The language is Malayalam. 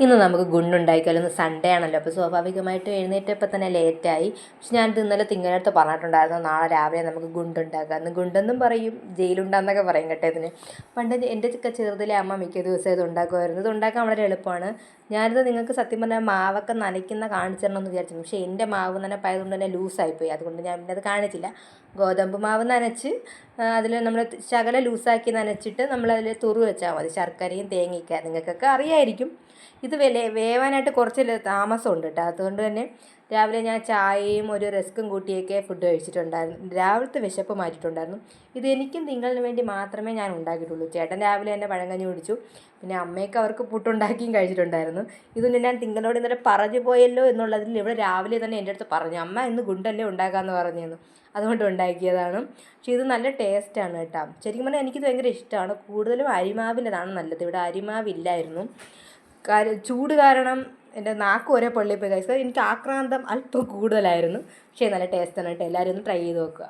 ഇന്ന് നമുക്ക് ഗുണ്ടുണ്ടാക്കിയാലോ. ഇന്ന് സൺഡേ ആണല്ലോ, അപ്പോൾ സ്വാഭാവികമായിട്ടും എഴുന്നേറ്റപ്പോൾ തന്നെ ലേറ്റായി. പക്ഷെ ഞാനിത് ഇന്നലെ തിങ്കളടുത്ത് പറഞ്ഞിട്ടുണ്ടായിരുന്നു, നാളെ രാവിലെ നമുക്ക് ഗുണ്ടുണ്ടാക്കാം. അന്ന് ഗുണ്ടെന്നും പറയും, ജയിലുണ്ടാന്നൊക്കെ പറയും കേട്ടോ ഇതിന്. പണ്ട് എൻ്റെ ചെറുതിലെ അമ്മ മിക്ക ദിവസം ഇത് ഉണ്ടാക്കുമായിരുന്നു. ഇത് ഉണ്ടാക്കാൻ വളരെ എളുപ്പമാണ്. ഞാനിത് നിങ്ങൾക്ക് സത്യം പറഞ്ഞാൽ മാവൊക്കെ നനയ്ക്കുന്ന കാണിച്ചു തരണമെന്ന് വിചാരിച്ചു, പക്ഷേ എൻ്റെ മാവ് നനപ്പായതുകൊണ്ട് തന്നെ ലൂസായിപ്പോയി. അതുകൊണ്ട് ഞാൻ പിന്നെ അത് കാണിച്ചില്ല. ഗോതമ്പ് മാവ് നനച്ച് അതിൽ നമ്മൾ ശകല ലൂസാക്കി നനച്ചിട്ട് നമ്മളതിൽ തുറു വെച്ചാൽ മതി. ശർക്കരയും തേങ്ങയൊക്കെ നിങ്ങൾക്കൊക്കെ അറിയായിരിക്കും. ഇത് വേവാനായിട്ട് കുറച്ച് താമസമുണ്ട് കേട്ടോ. അതുകൊണ്ട് തന്നെ രാവിലെ ഞാൻ ചായയും ഒരു റസ്ക്കും കൂട്ടിയൊക്കെ ഫുഡ് കഴിച്ചിട്ടുണ്ടായിരുന്നു. രാവിലത്തെ വിശപ്പ് മാറ്റിയിട്ടുണ്ടായിരുന്നു. ഇത് എനിക്കും തിങ്കളിന് വേണ്ടി മാത്രമേ ഞാൻ ഉണ്ടാക്കിയിട്ടുള്ളൂ. ചേട്ടൻ രാവിലെ തന്നെ പഴങ്കഞ്ഞി കുടിച്ചു. പിന്നെ അമ്മയൊക്കെ അവർക്ക് പുട്ടുണ്ടാക്കിയും കഴിച്ചിട്ടുണ്ടായിരുന്നു. ഇതൊന്നും ഞാൻ തിങ്കളോട് ഇന്നലെ പറഞ്ഞു പോയല്ലോ എന്നുള്ളതിൽ ഇവിടെ രാവിലെ തന്നെ എൻ്റെ അടുത്ത് പറഞ്ഞു, അമ്മ ഇന്ന് ഗുണ്ടല്ലേ ഉണ്ടാക്കാമെന്ന് പറഞ്ഞിരുന്നു. അതുകൊണ്ട് ഉണ്ടാക്കിയതാണ്. പക്ഷേ ഇത് നല്ല ടേസ്റ്റാണ് കേട്ടോ. ശരിക്കും പറഞ്ഞാൽ എനിക്കിത് ഭയങ്കര ഇഷ്ടമാണ്. കൂടുതലും അരിമാവിൻ്റെതാണ് നല്ലത്. ഇവിടെ അരിമാവില്ലായിരുന്നു. ചൂട് കാരണം എൻ്റെ നാക്ക് ഒരേ പൊള്ളിപ്പോയി കഴിച്ചത്. എനിക്ക് ആക്രാന്തം അല്പം കൂടുതലായിരുന്നു. പക്ഷേ നല്ല ടേസ്റ്റാണ് കേട്ടോ. എല്ലാവരും ഒന്ന് ട്രൈ ചെയ്ത് നോക്കുക.